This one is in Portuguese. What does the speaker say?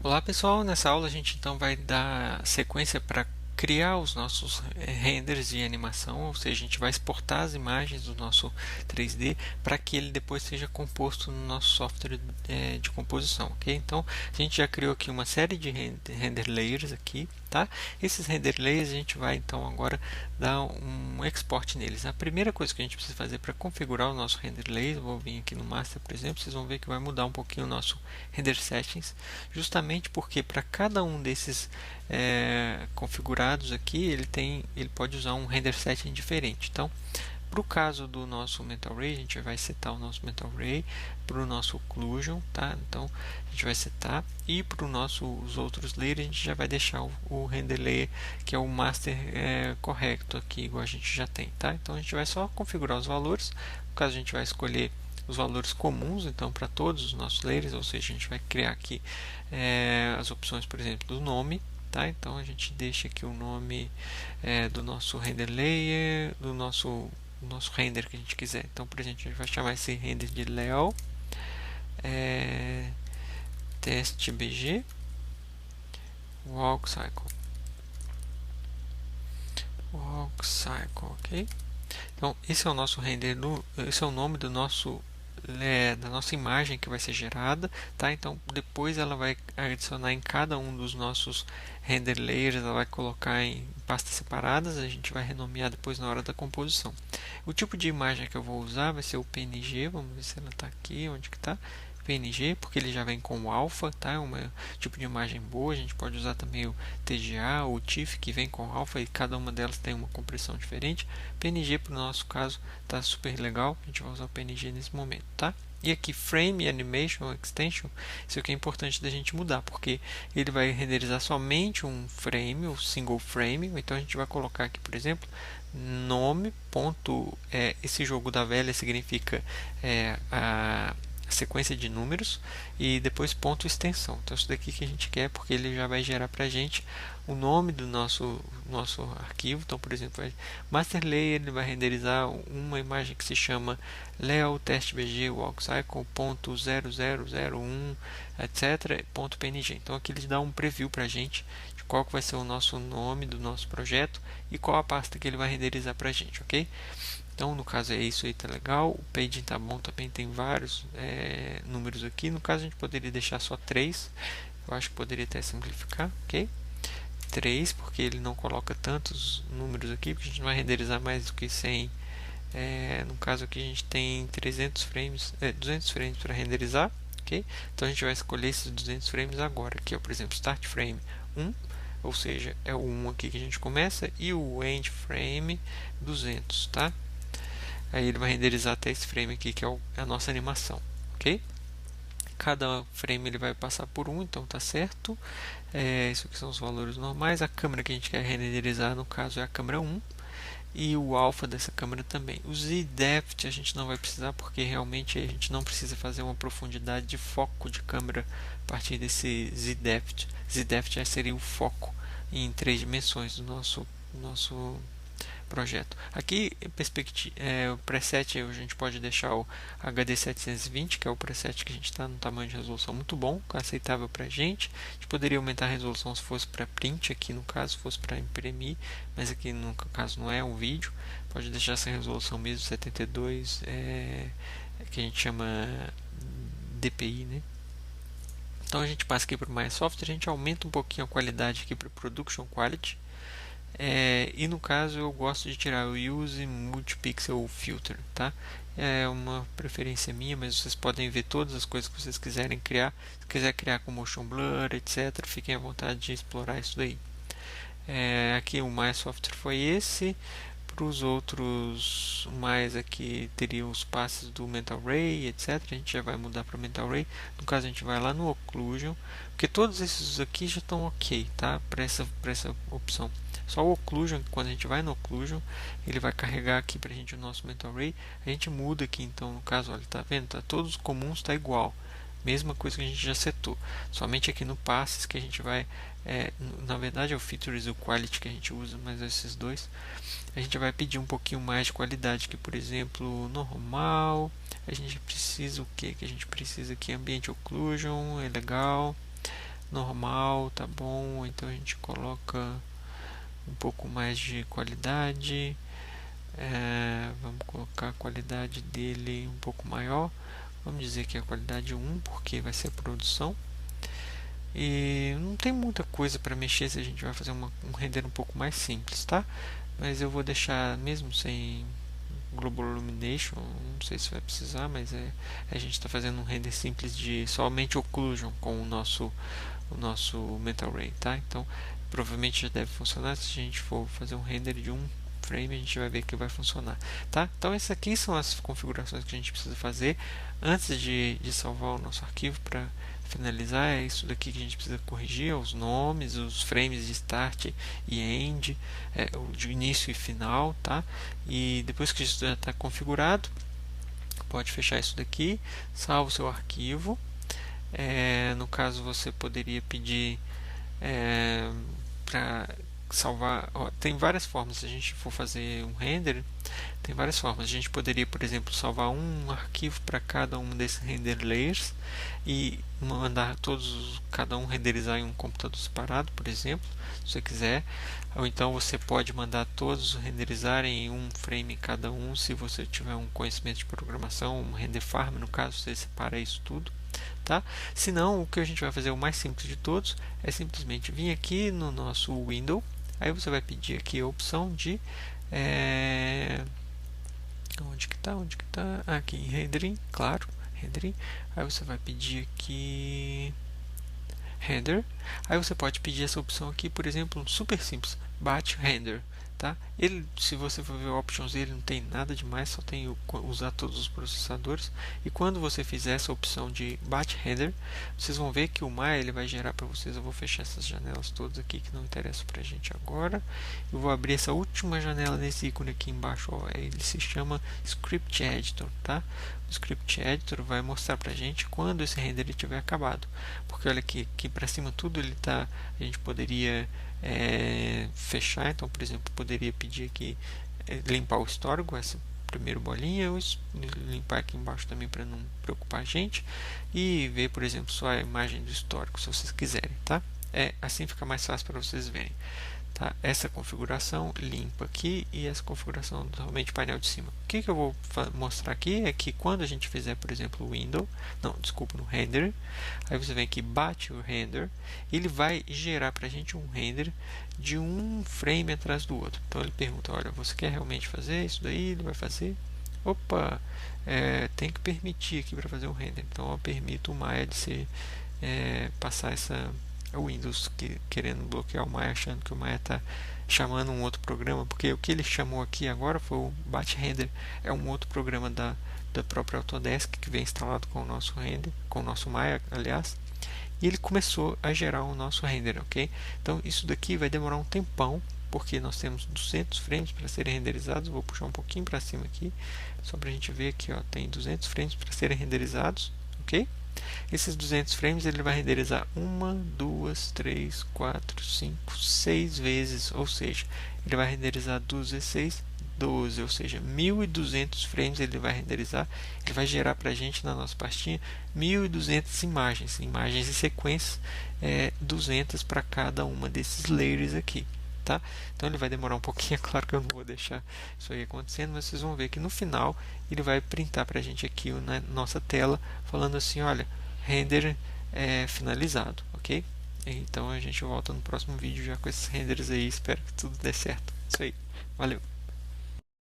Olá pessoal, nessa aula a gente então vai dar sequência para criar os nossos renders de animação, ou seja, a gente vai exportar as imagens do nosso 3D para que ele depois seja composto no nosso software de composição, ok? Então a gente já criou aqui uma série de render layers aqui, tá? Esses render layers a gente vai então agora dar um export neles. A primeira coisa que a gente precisa fazer para configurar o nosso render layer, eu vou vir aqui no master, por exemplo, vocês vão ver que vai mudar um pouquinho o nosso render settings, justamente porque para cada um desses configurados aqui ele pode usar um render setting diferente. Então, para o caso do nosso Mental Ray, a gente vai setar o nosso Mental Ray para o nosso Occlusion, tá? Então a gente vai setar, e para os outros layers a gente já vai deixar o render layer que é o master correto aqui, igual a gente já tem, tá? Então a gente vai só configurar os valores. No caso a gente vai escolher os valores comuns, então para todos os nossos layers, ou seja, a gente vai criar aqui as opções, por exemplo, do nome, tá? Então a gente deixa aqui o nome do nosso render layer, do nosso render que a gente quiser. Então, por exemplo, a gente vai chamar esse render de Leo teste BG walk cycle, ok? Então, esse é o nosso render, esse é o nome do nosso da nossa imagem que vai ser gerada, tá? Então depois ela vai adicionar em cada um dos nossos render layers, ela vai colocar em pastas separadas, a gente vai renomear depois na hora da composição. O tipo de imagem que eu vou usar vai ser o PNG, vamos ver se ela está aqui, onde que está? PNG, porque ele já vem com o alpha, tá? É um tipo de imagem boa. A gente pode usar também o TGA ou o TIFF, que vem com alpha, e cada uma delas tem uma compressão diferente. PNG, para o nosso caso, tá super legal. A gente vai usar o PNG nesse momento, tá? E aqui, Frame Animation Extension, isso aqui é importante da gente mudar, porque ele vai renderizar somente um frame, o single frame. Então a gente vai colocar aqui, por exemplo, nome, ponto, esse jogo da velha significa a sequência de números, e depois ponto extensão. Então isso daqui que a gente quer, porque ele já vai gerar para a gente o nome do nosso arquivo. Então, por exemplo, master layer, ele vai renderizar uma imagem que se chama leo testbg walkcycle.0001 etc. .png. Então aqui ele dá um preview para a gente de qual que vai ser o nosso nome do nosso projeto e qual a pasta que ele vai renderizar para a gente, ok? Então, no caso é isso aí, tá legal. O paging tá bom, também tem vários números aqui. No caso a gente poderia deixar só 3. Eu acho que poderia até simplificar, ok? 3, porque ele não coloca tantos números aqui, porque a gente não vai renderizar mais do que 100. No caso aqui a gente tem 300 frames, 200 frames para renderizar, ok? Então a gente vai escolher esses 200 frames agora, aqui, ó, por exemplo, start frame 1, ou seja, é o 1 aqui que a gente começa, e o end frame 200, tá? Aí ele vai renderizar até esse frame aqui, que é a nossa animação, ok? Cada frame ele vai passar por um, então tá certo. Isso aqui são os valores normais. A câmera que a gente quer renderizar, no caso, é a câmera 1. E o alfa dessa câmera também. O Z-Depth a gente não vai precisar, porque realmente a gente não precisa fazer uma profundidade de foco de câmera a partir desse Z-Depth. Z-Depth seria o foco em 3 dimensões do nosso projeto. Aqui, o preset, a gente pode deixar o HD 720, que é o preset que a gente está no tamanho de resolução muito bom, aceitável para a gente. A gente poderia aumentar a resolução se fosse para print, aqui no caso, se fosse para imprimir, mas aqui no caso não é um vídeo. Pode deixar essa resolução mesmo, 72, que a gente chama DPI, né? Então a gente passa aqui para o mais software, a gente aumenta um pouquinho a qualidade aqui para Production Quality. E no caso eu gosto de tirar o Use Multipixel Filter, tá? É uma preferência minha, mas vocês podem ver todas as coisas que vocês quiserem criar. Se quiser criar com motion blur, etc., fiquem à vontade de explorar isso daí. Aqui o mais software foi esse. Para os outros mais aqui teriam os passes do Mental Ray, etc. A gente já vai mudar para Mental Ray. No caso a gente vai lá no Occlusion, porque todos esses aqui já estão ok, tá? Para essa opção. Só o Occlusion, quando a gente vai no Occlusion, ele vai carregar aqui para a gente o nosso Mental Ray. A gente muda aqui, então, no caso, olha, tá vendo? Tá, todos os comuns está igual. Mesma coisa que a gente já setou. Somente aqui no Passes que a gente vai... na verdade é o Features e o Quality que a gente usa, mas esses dois. A gente vai pedir um pouquinho mais de qualidade, que por exemplo, normal. A gente precisa o que? Que a gente precisa aqui? Ambiente Occlusion, é legal. normal, tá bom, então a gente coloca um pouco mais de qualidade. Vamos colocar a qualidade dele um pouco maior, vamos dizer que é a qualidade 1, porque vai ser a produção. E não tem muita coisa para mexer se a gente vai fazer um render um pouco mais simples, tá? Mas eu vou deixar mesmo sem Global Illumination, não sei se vai precisar, mas a gente está fazendo um render simples de somente occlusion com o nosso Mental Ray, tá? Então provavelmente já deve funcionar. Se a gente for fazer um render de um frame, a gente vai ver que vai funcionar, tá? Então essas aqui são as configurações que a gente precisa fazer antes de salvar o nosso arquivo. Para finalizar, é isso daqui que a gente precisa corrigir: os nomes, os frames de start e end, o de início e final, tá? E depois que isso já está configurado, pode fechar isso daqui, salva o seu arquivo. No caso, você poderia pedir para salvar. Tem várias formas. Se a gente for fazer um render, tem várias formas. A gente poderia, por exemplo, salvar um arquivo para cada um desses render layers e mandar cada um renderizar em um computador separado, por exemplo, se você quiser. Ou então você pode mandar todos renderizarem em um frame cada um, se você tiver um conhecimento de programação, um render farm, no caso, você separa isso tudo. Tá? Se não, o que a gente vai fazer, o mais simples de todos, é simplesmente vir aqui no nosso window. Aí você vai pedir aqui a opção de onde que tá? Aqui em rendering, claro, rendering. Aí você vai pedir aqui render. Aí você pode pedir essa opção aqui, por exemplo, super simples, batch render, tá? Ele, se você for ver options, ele não tem nada demais, só tem usar todos os processadores. E quando você fizer essa opção de batch render, vocês vão ver que o Maya ele vai gerar para vocês. Eu vou fechar essas janelas todas aqui que não interessam para a gente agora. Eu vou abrir essa última janela nesse ícone aqui embaixo, ó, ele se chama Script Editor, tá? O Script Editor vai mostrar para a gente quando esse render estiver acabado, porque olha aqui para cima tudo ele tá. A gente poderia fechar, então por exemplo poderia pedir aqui limpar o histórico, essa primeira bolinha, eu limpar aqui embaixo também para não preocupar a gente, e ver, por exemplo, só a imagem do histórico, se vocês quiserem, tá? Assim fica mais fácil para vocês verem, tá? Essa configuração limpa aqui e essa configuração somente painel de cima. O que eu vou mostrar aqui é que quando a gente fizer, por exemplo, o window, no render, aí você vem aqui, bate o render, ele vai gerar para a gente um render de um frame atrás do outro. Então ele pergunta, olha, você quer realmente fazer isso daí? Ele vai fazer. Opa, tem que permitir aqui para fazer um render. Então eu permito o Maya de passar o Windows querendo bloquear o Maya, achando que o Maya está chamando um outro programa, porque o que ele chamou aqui agora foi o Batch Render, é um outro programa da própria Autodesk que vem instalado com o nosso render, com o nosso Maya, aliás, e ele começou a gerar o nosso render, ok? Então isso daqui vai demorar um tempão, porque nós temos 200 frames para serem renderizados. Vou puxar um pouquinho para cima aqui, só para a gente ver aqui, ó, tem 200 frames para serem renderizados, ok? Esses 200 frames ele vai renderizar 1, 2, 3, 4, 5, 6 vezes, ou seja, ele vai renderizar 2 vezes 6, 12, ou seja, 1200 frames ele vai renderizar. Ele vai gerar para a gente na nossa pastinha 1200 imagens em sequência, 200 para cada uma desses layers aqui. Tá? Então ele vai demorar um pouquinho, é claro que eu não vou deixar isso aí acontecendo, mas vocês vão ver que no final ele vai printar para a gente aqui na nossa tela, falando assim, olha, render finalizado, ok? Então a gente volta no próximo vídeo já com esses renders aí, espero que tudo dê certo. Isso aí, valeu!